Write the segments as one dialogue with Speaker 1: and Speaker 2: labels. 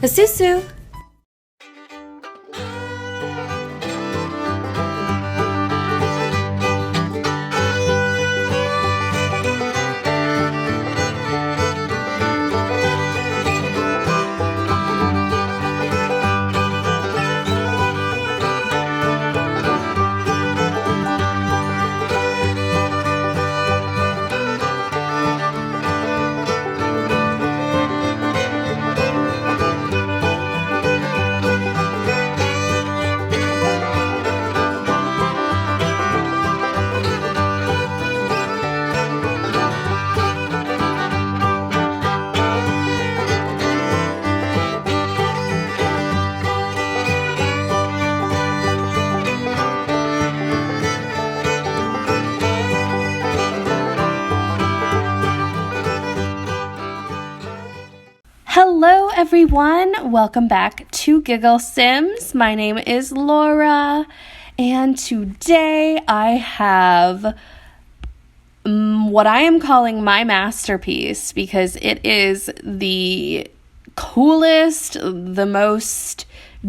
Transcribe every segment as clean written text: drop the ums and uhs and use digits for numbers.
Speaker 1: A susu. Hello everyone, welcome back to Giggle Sims. My name is Laura, and today I have what I am calling my masterpiece because it is the coolest, the most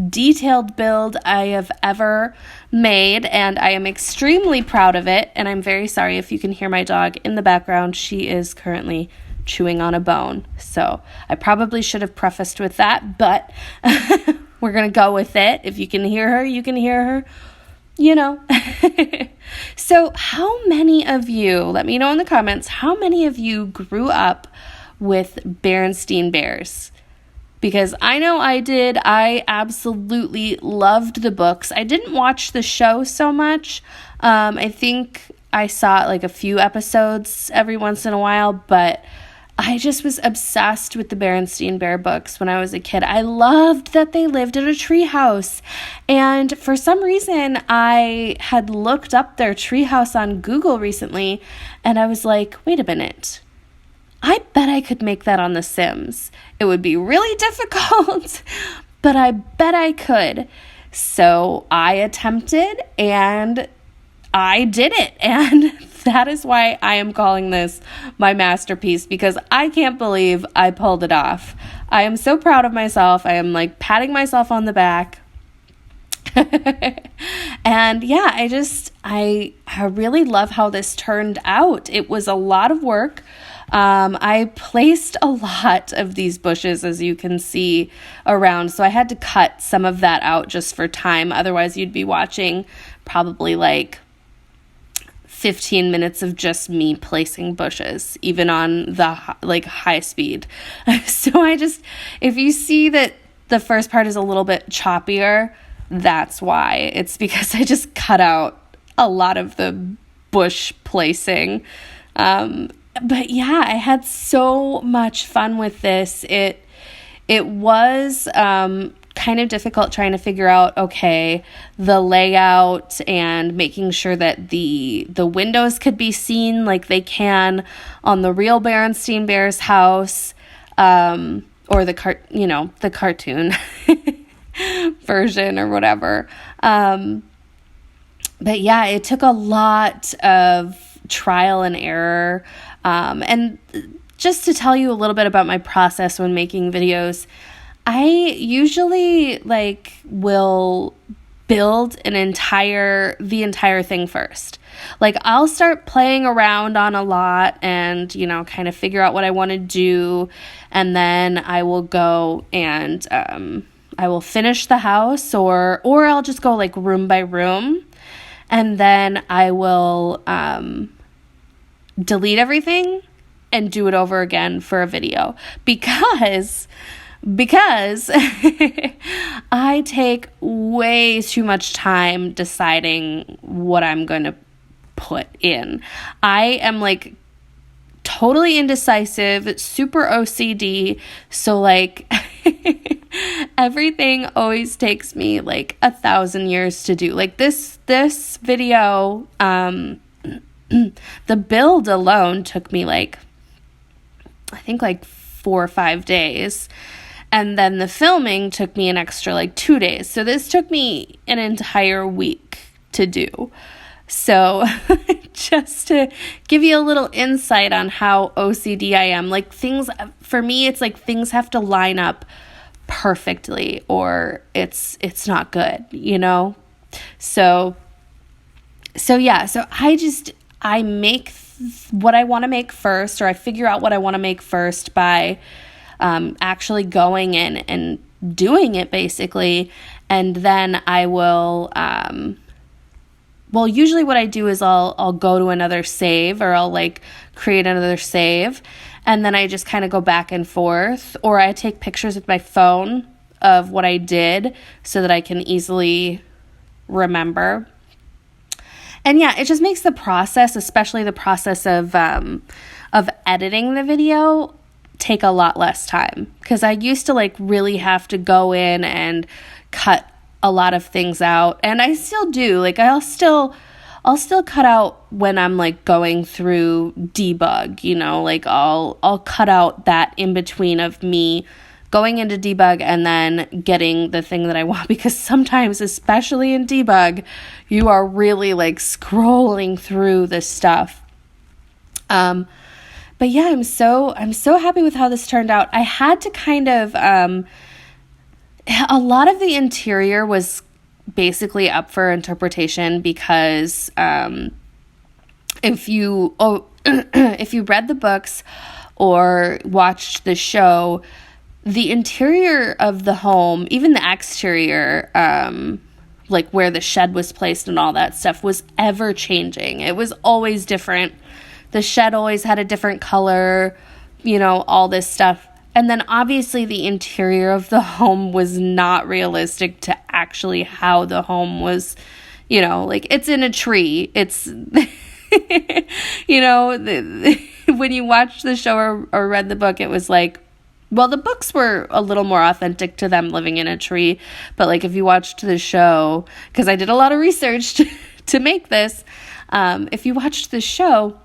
Speaker 1: detailed build I have ever made, and I am extremely proud of it. And I'm very sorry if you can hear my dog in the background. She is currently chewing on a bone. So I probably should have prefaced with that, but we're going to go with it. If you can hear her, you can hear her, you know. So how many of you, let me know in the comments, how many of you grew up with Berenstain Bears? Because I know I did. I absolutely loved the books. I didn't watch the show so much. I think I saw like a few episodes every once in a while, but I just was obsessed with the Berenstain Bear books when I was a kid. I loved that they lived in a treehouse. And for some reason, I had looked up their treehouse on Google recently, and I was like, wait a minute. I bet I could make that on The Sims. It would be really difficult, but I bet I could. So I attempted, and I did it. And that is why I am calling this my masterpiece, because I can't believe I pulled it off. I am so proud of myself. I am like patting myself on the back. And yeah, I really love how this turned out. It was a lot of work. I placed a lot of these bushes, as you can see around, so I had to cut some of that out just for time. Otherwise, you'd be watching probably like 15 minutes of just me placing bushes, even on the high speed. So if you see that the first part is a little bit choppier, that's why. It's because I just cut out a lot of the bush placing. But yeah, I had so much fun with this. It was kind of difficult trying to figure out, okay, the layout and making sure that the windows could be seen like they can on the real Berenstain Bears house, or the cartoon version or whatever. But yeah, it took a lot of trial and error. And just to tell you a little bit about my process when making videos, I usually will build the entire thing first. Like I'll start playing around on a lot and, kind of figure out what I want to do. And then I will go and, I will finish the house or I'll just go like room by room. And then I will, delete everything and do it over again for a video because I take way too much time deciding what I'm going to put in. I am totally indecisive, super OCD, so everything always takes me 1,000 years to do. This video, the build alone took me I think 4 or 5 days. And then the filming took me an extra 2 days. So this took me an entire week to do. So just to give you a little insight on how OCD I am, things, for me, it's things have to line up perfectly, or it's not good, So yeah, so I make what I want to make first, or I figure out what I want to make first by actually going in and doing it, basically. And then I will, usually what I do is I'll go to another save, or I'll like create another save, and then I just kind of go back and forth, or I take pictures with my phone of what I did so that I can easily remember. And yeah, it just makes the process, especially the process of editing the video, take a lot less time, because I used to like really have to go in and cut a lot of things out, and I still do. Like I'll still cut out when I'm like going through debug, like I'll cut out that in between of me going into debug and then getting the thing that I want, because sometimes, especially in debug, you are really like scrolling through this stuff. But yeah, I'm so happy with how this turned out. I had to kind of, a lot of the interior was basically up for interpretation, because if you read the books or watched the show, the interior of the home, even the exterior, like where the shed was placed and all that stuff, was ever changing. It was always different. The shed always had a different color, all this stuff. And then obviously the interior of the home was not realistic to actually how the home was, like it's in a tree. It's, when you watch the show or read the book, it was like, well, the books were a little more authentic to them living in a tree. But like if you watched the show, because I did a lot of research to make this, if you watched the show,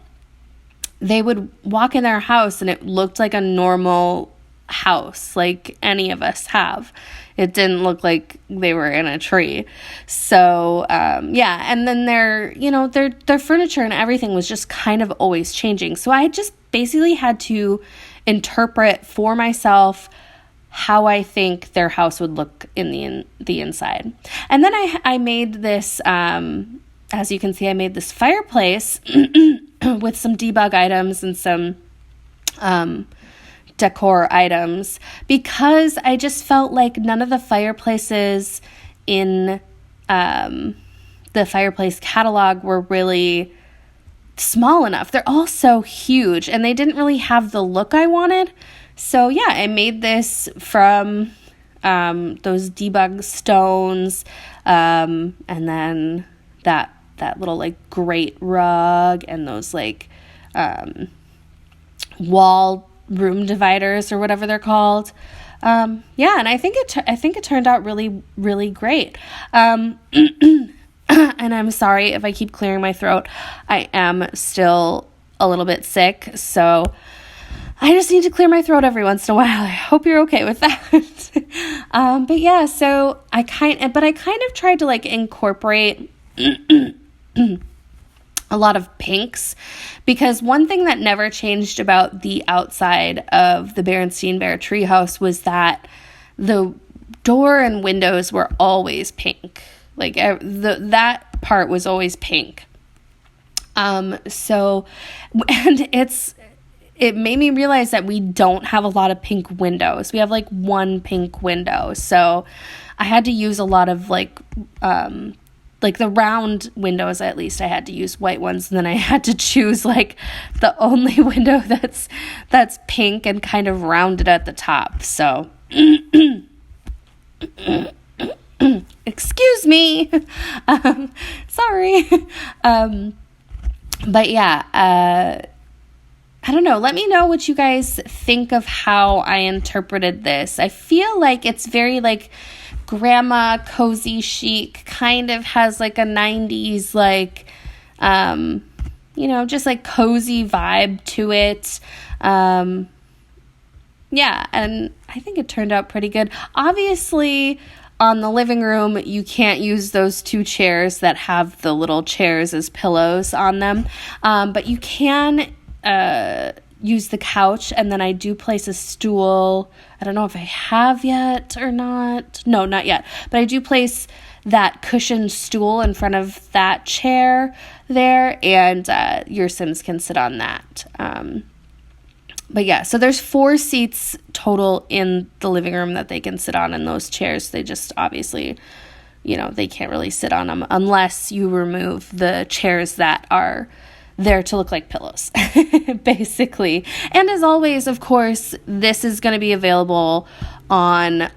Speaker 1: they would walk in their house and it looked like a normal house, like any of us have. It didn't look like they were in a tree. So, yeah. And then their furniture and everything was just kind of always changing. So I just basically had to interpret for myself how I think their house would look in the inside. And then I made this, as you can see, I made this fireplace with some debug items and some decor items, because I just felt like none of the fireplaces in the fireplace catalog were really small enough. They're all so huge, and they didn't really have the look I wanted. So yeah, I made this from those debug stones, and then that little like grate rug, and those like wall room dividers or whatever they're called. Yeah, and I think it turned out really, really great. And I'm sorry if I keep clearing my throat. I am still a little bit sick, so I just need to clear my throat every once in a while. I hope you're okay with that. But yeah, so I kind of tried to like incorporate a lot of pinks, because one thing that never changed about the outside of the Berenstain Bear treehouse was that the door and windows were always pink. Like that part was always pink. So, and it made me realize that we don't have a lot of pink windows. We have like one pink window. So I had to use a lot of like the round windows, at least I had to use white ones. And then I had to choose like the only window that's pink and kind of rounded at the top. So, excuse me. Sorry. But yeah, I don't know. Let me know what you guys think of how I interpreted this. I feel like it's very like grandma cozy chic, kind of has like a 90s like just like cozy vibe to it. Yeah, and I think it turned out pretty good. Obviously, on the living room, you can't use those two chairs that have the little chairs as pillows on them, but you can use the couch, and then I do place a stool. I don't know if I have yet or not. No, not yet. But I do place that cushioned stool in front of that chair there, and your Sims can sit on that. But yeah, so there's 4 seats total in the living room that they can sit on in those chairs. They just obviously, they can't really sit on them unless you remove the chairs that are there to look like pillows, basically. And as always, of course, this is going to be available on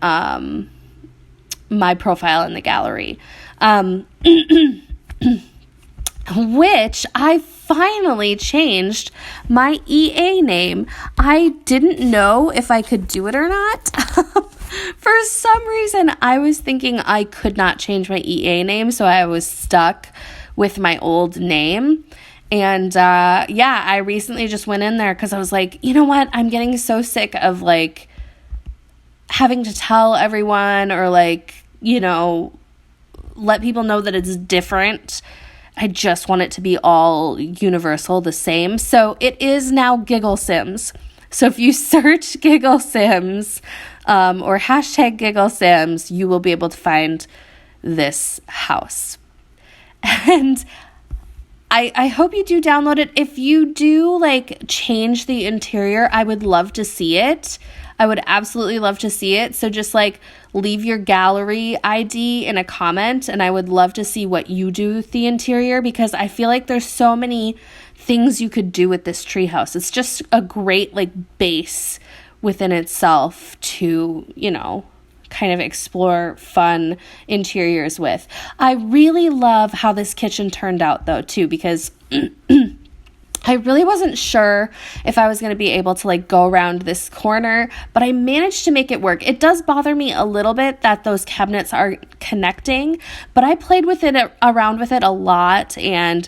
Speaker 1: my profile in the gallery, which I finally changed my EA name. I didn't know if I could do it or not. For some reason, I was thinking I could not change my EA name, so I was stuck with my old name. And I recently just went in there because I was like, you know what? I'm getting so sick of like having to tell everyone or like, let people know that it's different. I just want it to be all universal, the same. So it is now Giggle Sims. So if you search Giggle Sims or hashtag Giggle Sims, you will be able to find this house. And I hope you do download it. If you do like change the interior, I would love to see it. I would absolutely love to see it. So just like leave your gallery ID in a comment, and I would love to see what you do with the interior, because I feel like there's so many things you could do with this treehouse. It's just a great like base within itself to, kind of explore fun interiors with. I really love how this kitchen turned out though too, because I really wasn't sure if I was going to be able to like go around this corner, but I managed to make it work. It does bother me a little bit that those cabinets are connecting, but I played with it around with it a lot, and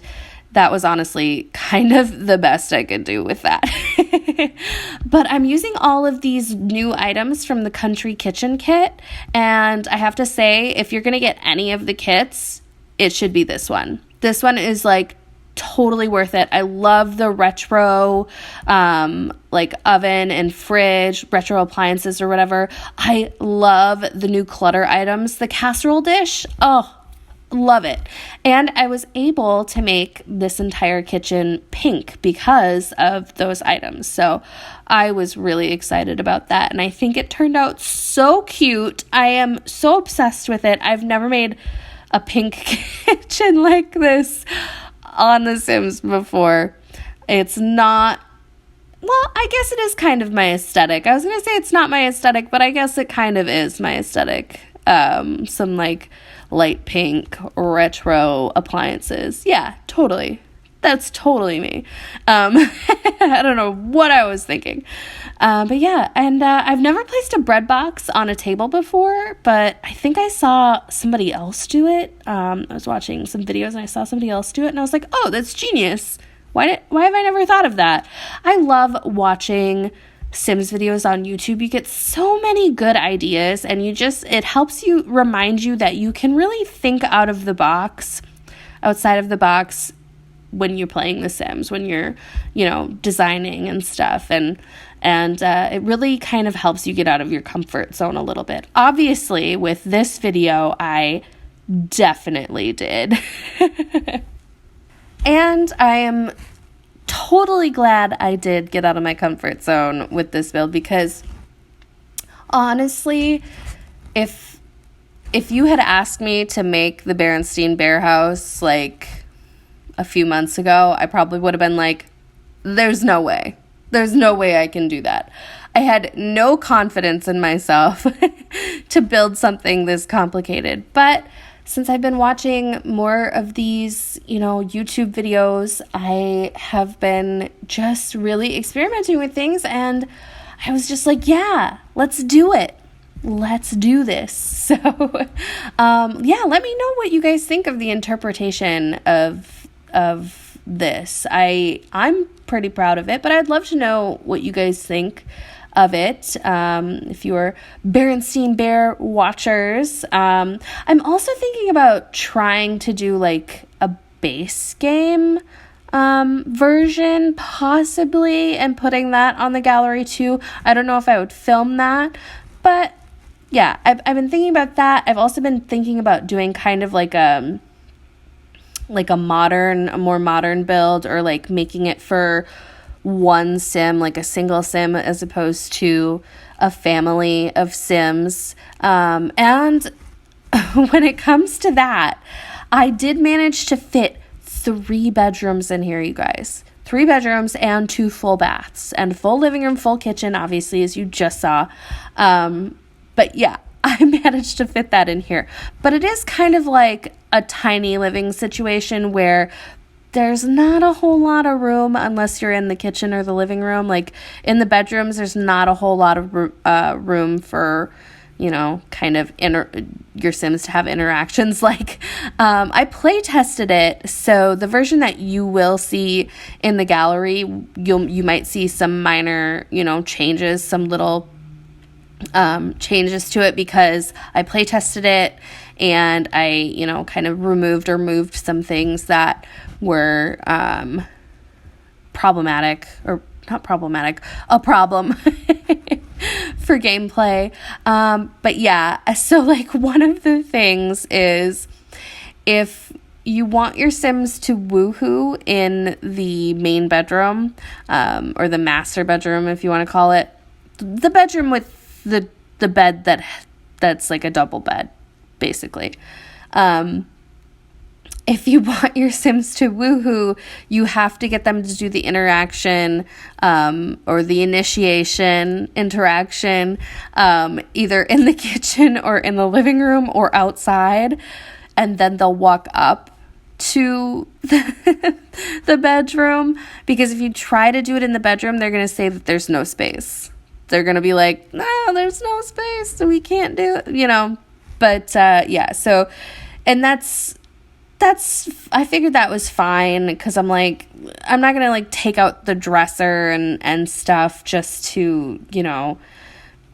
Speaker 1: that was honestly kind of the best I could do with that. But I'm using all of these new items from the Country Kitchen kit, and I have to say, if you're going to get any of the kits, it should be this one. This one is like totally worth it. I love the retro like oven and fridge, retro appliances or whatever. I love the new clutter items. The casserole dish, love it. And I was able to make this entire kitchen pink because of those items. So I was really excited about that. And I think it turned out so cute. I am so obsessed with it. I've never made a pink kitchen like this on The Sims before. It's not, well, I guess it is kind of my aesthetic. I was going to say it's not my aesthetic, but I guess it kind of is my aesthetic. Some like light pink retro appliances. Yeah, totally. That's totally me. I don't know what I was thinking. But yeah, and I've never placed a bread box on a table before, but I think I saw somebody else do it. I was watching some videos and I saw somebody else do it, and I was like, oh, that's genius. Why have I never thought of that? I love watching Sims videos on YouTube. You get so many good ideas, and it helps you remind you that you can really think outside of the box when you're playing The Sims, when you're, designing and stuff. And it really kind of helps you get out of your comfort zone a little bit. Obviously, with this video, I definitely did. And I am totally glad I did get out of my comfort zone with this build, because honestly, if you had asked me to make the Berenstain bear house like a few months ago, I probably would have been like, there's no way I can do that. I had no confidence in myself to build something this complicated. But since I've been watching more of these, YouTube videos, I have been just really experimenting with things, and I was just like, yeah, let's do it. Let's do this. So, let me know what you guys think of the interpretation of this. I'm pretty proud of it, but I'd love to know what you guys think of it. If you're Berenstain Bear watchers, I'm also thinking about trying to do like a base game version possibly, and putting that on the gallery too. I don't know if I would film that, but yeah, I've been thinking about that. I've also been thinking about doing kind of like a more modern build, or like making it for one sim, like a single sim, as opposed to a family of sims. And when it comes to that, I did manage to fit 3 bedrooms in here, you guys. 3 bedrooms and 2 full baths, and full living room, full kitchen, obviously, as you just saw. But yeah, I managed to fit that in here. But it is kind of like a tiny living situation where there's not a whole lot of room unless you're in the kitchen or the living room. Like in the bedrooms, there's not a whole lot of room for, kind of your Sims to have interactions. Like I play tested it, so the version that you will see in the gallery, you might see some minor, changes, some little changes to it, because I play tested it and I, kind of removed or moved some things that were problematic, or not problematic, a problem for gameplay. But yeah, so like one of the things is, if you want your Sims to woohoo in the main bedroom, or the master bedroom, if you want to call it, the bedroom with the bed that's like a double bed, basically. If you want your Sims to woohoo, you have to get them to do the interaction, or the initiation interaction, either in the kitchen or in the living room or outside, and then they'll walk up to the bedroom, because if you try to do it in the bedroom, they're going to say that there's no space. They're going to be like, no, there's no space, so we can't do it, But, yeah, so, and that's, I figured that was fine, because I'm like, I'm not going to, like, take out the dresser and stuff just to,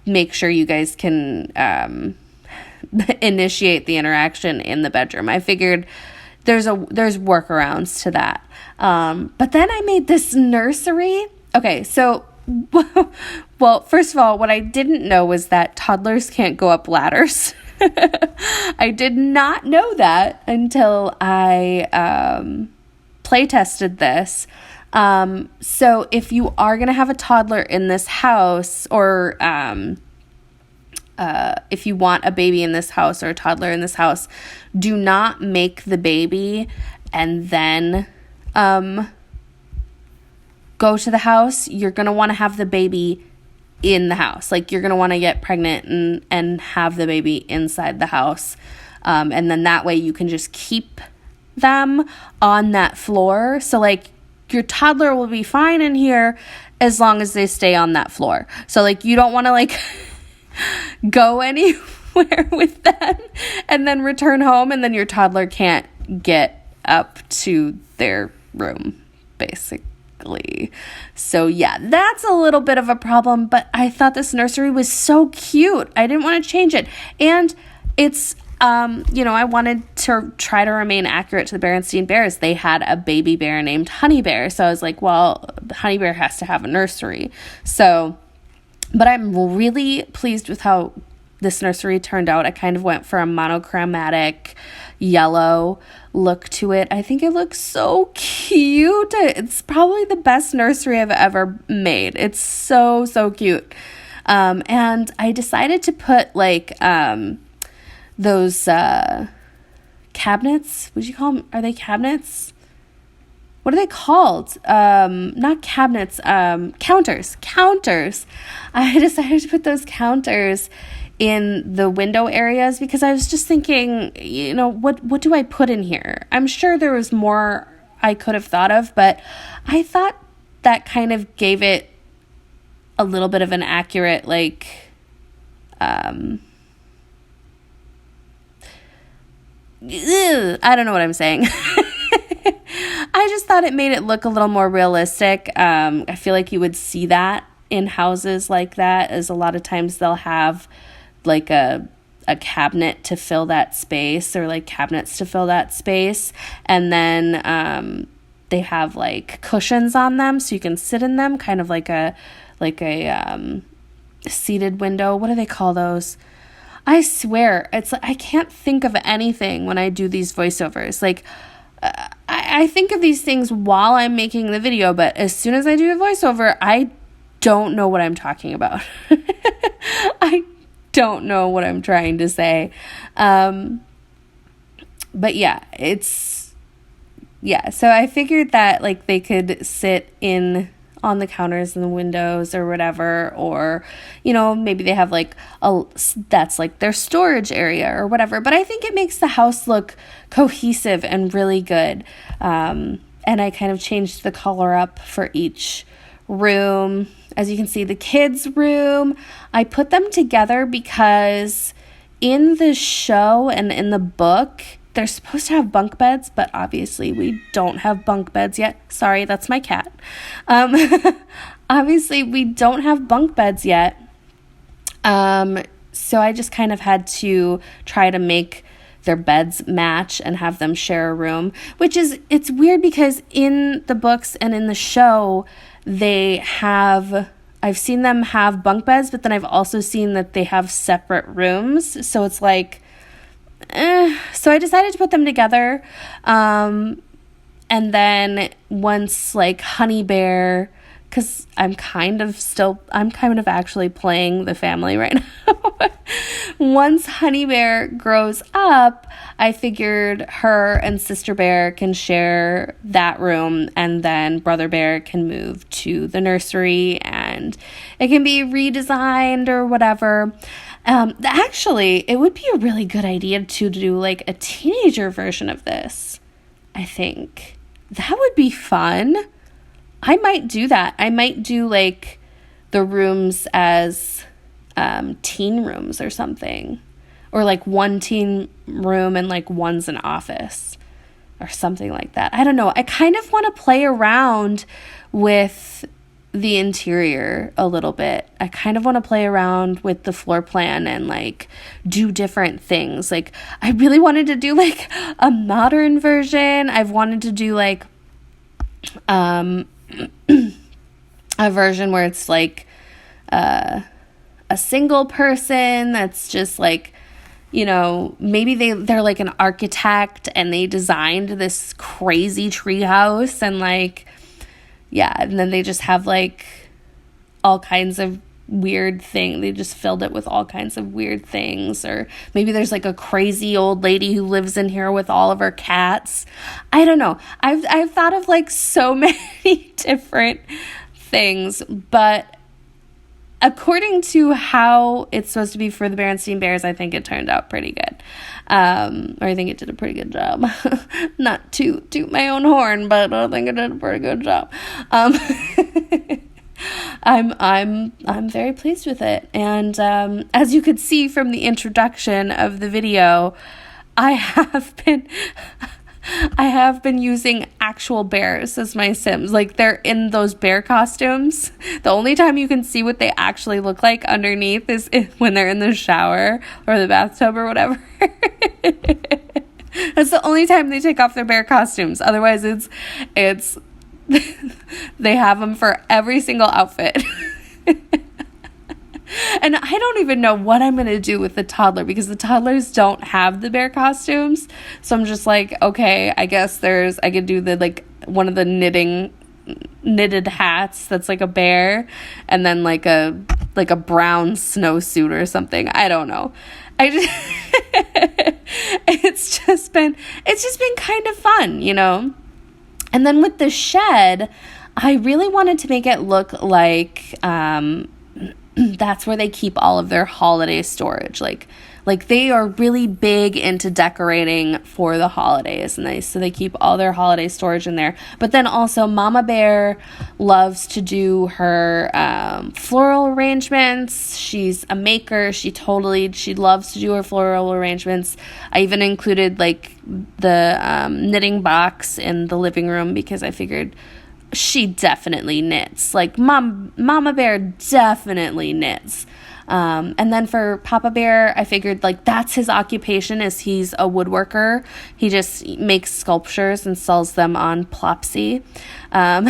Speaker 1: make sure you guys can initiate the interaction in the bedroom. I figured there's workarounds to that. But then I made this nursery. Okay, so... Well, first of all, what I didn't know was that toddlers can't go up ladders. I did not know that until I play tested this. So if you are going to have a toddler in this house, or if you want a baby in this house or a toddler in this house, do not make the baby and then go to the house. You're going to want to have the baby in the house. Like, you're going to want to get pregnant and have the baby inside the house. And then that way you can just keep them on that floor. So, like, your toddler will be fine in here as long as they stay on that floor. So, like, you don't want to, like, go anywhere with them and then return home, and then your toddler can't get up to their room, basically. So yeah, that's a little bit of a problem, but I thought this nursery was so cute. I didn't want to change it. And it's, I wanted to try to remain accurate to the Berenstain bears. They had a baby bear named Honey Bear. So I was like, well, Honey Bear has to have a nursery. So, but I'm really pleased with how this nursery turned out. I kind of went for a monochromatic yellow look to it. I think it looks so cute. It's probably the best nursery I've ever made. It's so cute. And I decided to put like those cabinets. Would you call them? Are they cabinets? What are they called? Not cabinets, counters. I decided to put those counters in the window areas, because I was just thinking, what do I put in here? I'm sure there was more I could have thought of, but I thought that kind of gave it a little bit of an accurate, like, I don't know what I'm saying. I just thought it made it look a little more realistic. I feel like you would see that in houses like that, as a lot of times they'll have like a cabinet to fill that space, or like cabinets to fill that space, and then they have like cushions on them so you can sit in them, kind of like a seated window. What do they call those? I swear, it's I can't think of anything when I do these voiceovers. Like, I think of these things while I'm making the video, but as soon as I do a voiceover, I don't know what I'm talking about. I don't know what I'm trying to say. But yeah, so I figured that like they could sit on the counters and the windows or whatever, or, you know, maybe they have like that's like their storage area or whatever. But I think it makes the house look cohesive and really good. And I kind of changed the color up for each room. As you can see, the kids' room, I put them together because in the show and in the book, they're supposed to have bunk beds, but obviously we don't have bunk beds yet. Sorry, that's my cat. Obviously, we don't have bunk beds yet. So I just kind of had to try to make their beds match and have them share a room, it's weird because in the books and in the show, I've seen them have bunk beds, but then I've also seen that they have separate rooms. So it's like, so I decided to put them together. And then once like Honey Bear, because I'm kind of actually playing the family right now. Once Honey Bear grows up, I figured her and Sister Bear can share that room, and then Brother Bear can move to the nursery and it can be redesigned or whatever. Actually, it would be a really good idea to do like a teenager version of this. I think that would be fun. I might do that. I might do like the rooms as teen rooms or something, or like one teen room and like one's an office or something like that. I don't know. I kind of want to play around with the interior a little bit. I kind of want to play around with the floor plan and like do different things. Like I really wanted to do like a modern version. I've wanted to do like a version where it's like a single person that's just like, you know, maybe they're like an architect and they designed this crazy treehouse and like, yeah, and then they just have like all kinds of weird things. They just filled it with all kinds of weird things. Or maybe there's like a crazy old lady who lives in here with all of her cats. I don't know. I've thought of like so many different things, but according to how it's supposed to be for the Berenstain Bears, I think it turned out pretty good. Or I think it did a pretty good job. Not to toot my own horn, but I think it did a pretty good job. I'm very pleased with it. And as you could see from the introduction of the video, I have been using actual bears as my Sims. Like, they're in those bear costumes. The only time you can see what they actually look like underneath is when they're in the shower or the bathtub or whatever. That's the only time they take off their bear costumes. Otherwise, it's they have them for every single outfit. And I don't even know what I'm going to do with the toddler because the toddlers don't have the bear costumes. So I'm just like, okay, I guess I could do the like one of the knitted hats that's like a bear, and then like a brown snowsuit or something. I don't know. It's just been kind of fun, you know? And then with the shed, I really wanted to make it look like that's where they keep all of their holiday storage. Like they are really big into decorating for the holidays, and so they keep all their holiday storage in there. But then also Mama Bear loves to do her floral arrangements. She's a maker. She loves to do her floral arrangements. I even included like the knitting box in the living room because I figured she definitely knits. Like Mama Bear definitely knits. And then for Papa Bear, I figured like that's his occupation, is he's a woodworker. He just makes sculptures and sells them on Plopsy. And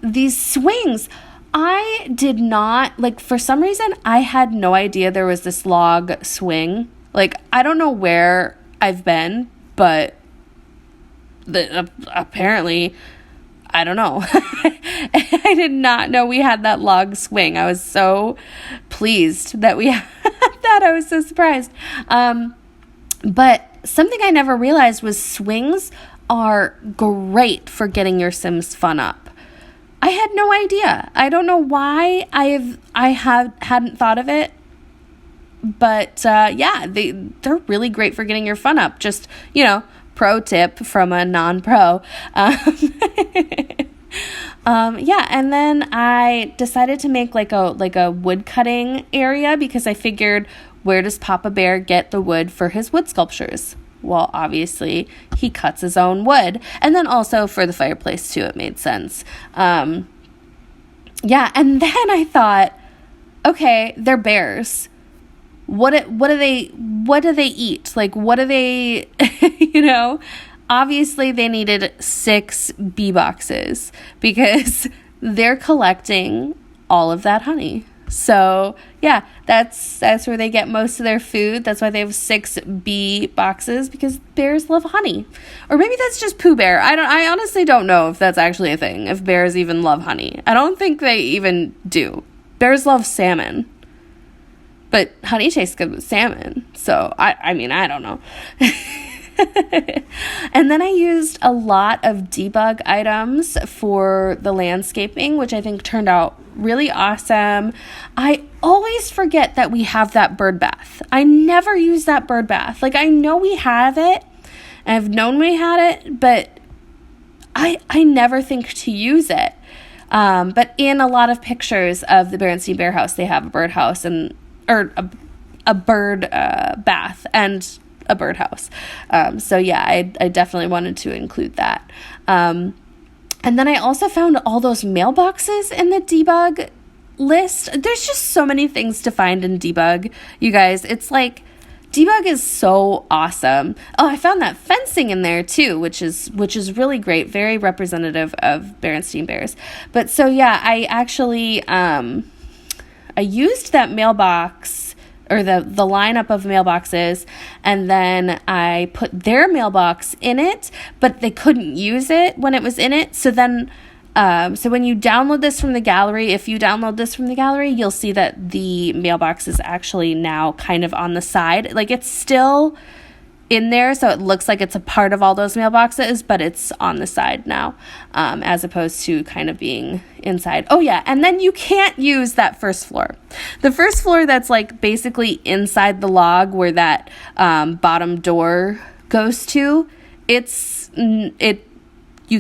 Speaker 1: these swings, I did not, like, for some reason, I had no idea there was this log swing. Like, I don't know where I've been, but apparently, I don't know. I did not know we had that log swing. I was so pleased that we had that. I was so surprised. But something I never realized was swings are great for getting your Sims fun up. I had no idea. I don't know why I hadn't thought of it. But yeah, they're really great for getting your fun up. Just, pro tip from a non-pro. Yeah, and then I decided to make like a wood cutting area, because I figured, where does Papa Bear get the wood for his wood sculptures? Well, obviously, he cuts his own wood. And then also for the fireplace, too, it made sense. Yeah, and then I thought, okay, they're bears. What do they eat? Like, what do they, Obviously, they needed 6 bee boxes, because they're collecting all of that honey. So yeah, that's where they get most of their food. That's why they have 6 bee boxes, because bears love honey. Or maybe that's just Pooh Bear. I honestly don't know if that's actually a thing, if bears even love honey. I don't think they even do. Bears love salmon, but honey tastes good with salmon. So I mean, I don't know. And then I used a lot of debug items for the landscaping, which I think turned out really awesome. I always forget that we have that bird bath. I never use that bird bath. Like, I know we have it. I've known we had it, but I never think to use it. But in a lot of pictures of the Berenstain Bear House, they have a birdhouse or a bird bath and a birdhouse. So yeah, I definitely wanted to include that. And then I also found all those mailboxes in the debug list. There's just so many things to find in debug, you guys. It's like, debug is so awesome. Oh, I found that fencing in there too, which is really great, very representative of Berenstain Bears. But so yeah, I actually I used that mailbox, or the lineup of mailboxes, and then I put their mailbox in it, but they couldn't use it when it was in it. So then, so when you download this from the gallery, if you download this from the gallery, you'll see that the mailbox is actually now kind of on the side. Like, it's still in there, so it looks like it's a part of all those mailboxes, but it's on the side now, as opposed to kind of being inside. Oh yeah, and then you can't use that first floor. The first floor that's like basically inside the log where that bottom door goes to, you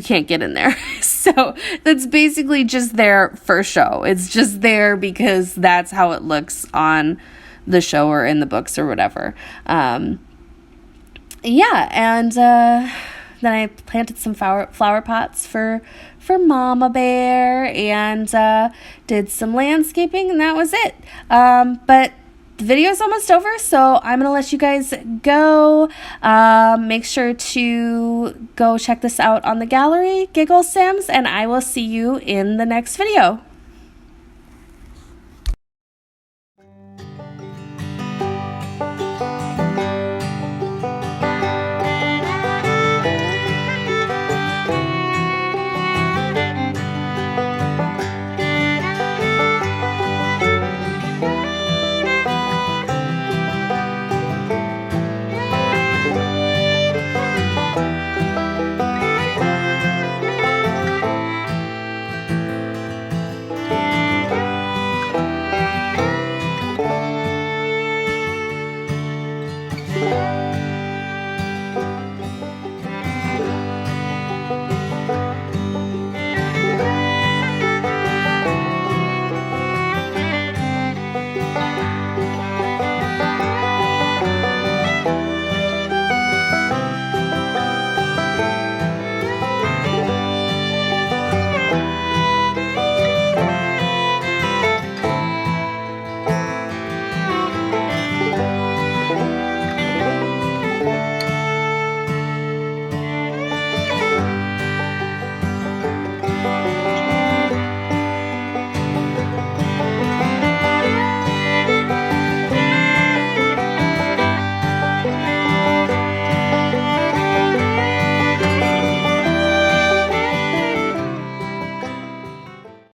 Speaker 1: can't get in there. So that's basically just there for show. It's just there because that's how it looks on the show or in the books or whatever. Yeah, and then I planted some flower pots for Mama Bear, and did some landscaping, and that was it. But the video is almost over, so I'm going to let you guys go. Make sure to go check this out on the gallery, Giggle Sims, and I will see you in the next video.